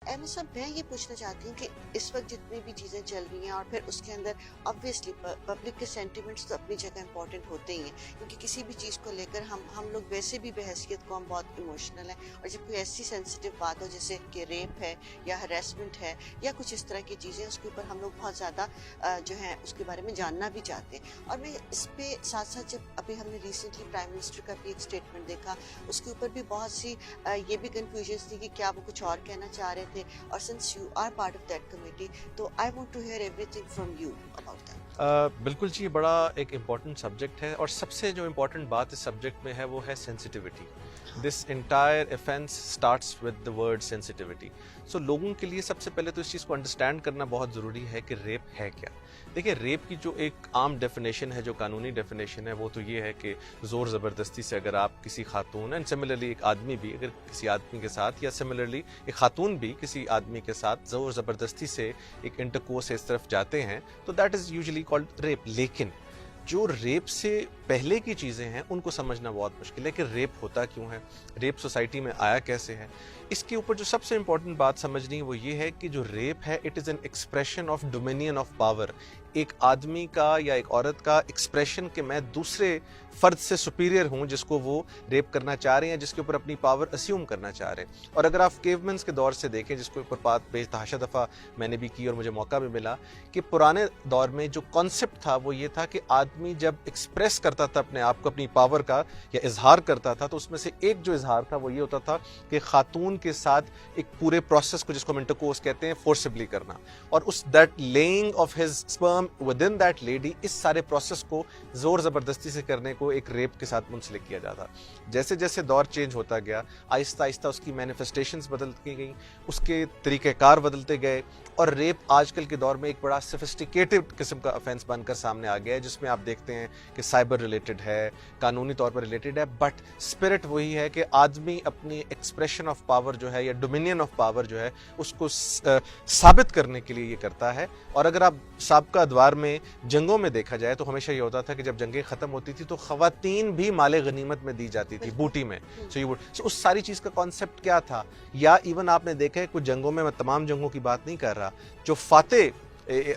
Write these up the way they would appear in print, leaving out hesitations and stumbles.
अहमद साहब, मैं ये पूछना चाहती हूँ कि इस वक्त जितनी भी चीज़ें चल रही हैं और फिर उसके अंदर ऑब्वियसली पब्लिक के सेंटिमेंट्स तो अपनी जगह इंपॉर्टेंट होते ही हैं, क्योंकि किसी भी चीज़ को लेकर हम लोग वैसे भी बहसियत को हम बहुत इमोशनल हैं, और जब कोई ऐसी सेंसिटिव बात हो जैसे कि रेप है या हरेसमेंट है या कुछ इस तरह की चीज़ें, उसके ऊपर हम लोग बहुत ज़्यादा जो है उसके बारे में जानना भी चाहते हैं। और मैं इस पे साथ साथ जब अभी हमने रिसेंटली प्राइम मिनिस्टर का भी एक स्टेटमेंट देखा, उसके ऊपर भी बहुत सी ये भी कन्फ्यूजन थी कि क्या वो कुछ और कहना चाह रहे थे। और since you are part of that committee, तो I want to hear everything from you about that. बिल्कुल जी, बड़ा एक इम्पॉर्टेंट सब्जेक्ट है, और सबसे जो इम्पॉर्टेंट बात इस सब्जेक्ट में है वो है sensitivity. This entire offense starts with the word sensitivity. So लोगों के लिए सबसे पहले तो इस चीज़ को अंडरस्टैंड करना बहुत ज़रूरी है कि रेप है क्या। देखिए, रेप की जो एक आम डेफिनेशन है, जो कानूनी डेफिनेशन है, वो तो ये है कि ज़ोर ज़बरदस्ती से अगर आप किसी खातून, एंड सिमिलरली एक आदमी भी अगर किसी आदमी के साथ, या सिमिलरली एक खातून भी किसी आदमी के साथ ज़ोर ज़बरदस्ती से एक इंटरकोर्स इस तरफ जाते हैं, तो that is usually called rape. लेकिन जो रेप से पहले की चीज़ें हैं उनको समझना बहुत मुश्किल है कि रेप होता क्यों है, रेप सोसाइटी में आया कैसे है। इसके ऊपर जो सबसे इम्पॉर्टेंट बात समझनी है वो ये है कि जो रेप है, it is an expression of dominion of power. एक आदमी का या एक औरत का एक्सप्रेशन कि मैं दूसरे फ़र्द से सुपीरियर हूँ जिसको वो रेप करना चाह रहे हैं, जिसके ऊपर अपनी पावर अस्यूम करना चाह रहे हैं। और अगर आप केवमेंस के दौर से देखें, जिसके ऊपर बात बेतहाशा दफ़ा मैंने भी की और मुझे मौका भी मिला, कि पुराने दौर में जो कॉन्सेप्ट था वो ये था कि आदमी जब एक्सप्रेस करता था अपने आप को, अपनी पावर का या इजहार करता था, तो उसमें से एक जो इजहार था वो ये होता था कि खातून के साथ एक पूरे प्रोसेस को, जिसको हम इंटरकोर्स कहते हैं, फोर्सिबली करना, और उस that laying of his sperm with in that lady, इस सारे प्रोसेस को जोर ज़बरदस्ती से करने को एक रेप के साथ मुंसलिक किया जाता। जैसे जैसे दौर चेंज होता गया, आहिस्ता आहिस्ता उसकी मैनिफेस्टेशंस बदलती गई, उसके तरीक़ेकार बदलते गए, और रेप आजकल के दौर में एक बड़ा सोफिस्टिकेटेड किस्म का ऑफेंस बनकर सामने आ गया है, जिसमें आप देखते हैं कि साइबर रिलेटेड है, कानूनी तौर पर रिलेटेड है, बट स्पिरिट वही है कि आदमी अपनी एक्सप्रेशन ऑफ पावर जो है, या डोमिनियन ऑफ पावर जो है, उसको साबित करने के लिए ये करता है। और अगर आप साबका अदवार में जंगों में देखा जाए तो हमेशा ये होता था कि जब जंगें ख़त्म होती थी तो ख़वातीन भी माले गनीमत में दी जाती थी, बूटी में। सो उस सारी चीज़ का कॉन्सेप्ट क्या था, या इवन आपने देखा है कुछ जंगों में, मैं तमाम जंगों की बात नहीं कर रहा, जो फातेह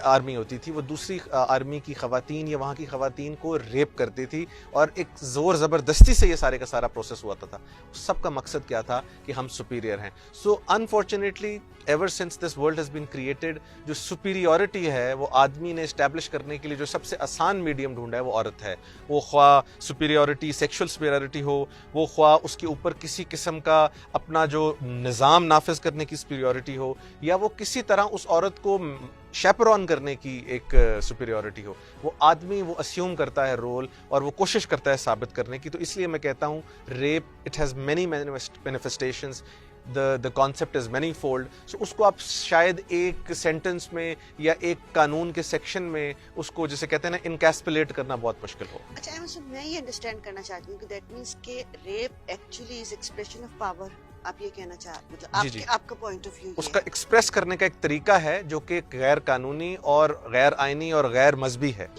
आर्मी होती थी वो दूसरी आर्मी की ख़वातीन या वहाँ की ख़वातीन को रेप करती थी, और एक ज़ोर ज़बरदस्ती से ये सारे का सारा प्रोसेस हुआ था। सबका मकसद क्या था कि हम सुपीरियर हैं। So unfortunately ever since this world has been created, जो सुपीरियॉरिटी है वो आदमी ने इस्टेब्लिश करने के लिए जो सबसे आसान मीडियम ढूंढा है वो औरत है। वो ख्वाह सुपीरियॉरिटी, सेक्शुअल सुपीरियॉरिटी हो, वो ख्वाह उसके ऊपर किसी किस्म का अपना जो निज़ाम नाफिज करने की सुपीरियॉरिटी हो, या वो किसी तरह उस औरत को शैपरॉन करने की एक सुपीरियॉरिटी हो, वो आदमी वो अस्यूम करता है रोल, और वो कोशिश करता है साबित करने की। तो इसलिए मैं कहता हूँ rape, it has many manifestations, the concept is manifold। so उसको आप शायद एक सेंटेंस में या एक कानून के सेक्शन में उसको, जैसे कहते हैं ना, इनकैस्पुलेट करना बहुत मुश्किल हो। अच्छा अहमद साहब, मैं ये अंडरस्टैंड करना चाहती हूँ कि दैट मीन्स के rape actually is expression of power, आप ये कहना चाह, मतलब आपका पॉइंट ऑफ व्यू उसका एक्सप्रेस करने का एक तरीका है जो कि गैर कानूनी और गैर आईनी और गैर मजहबी है।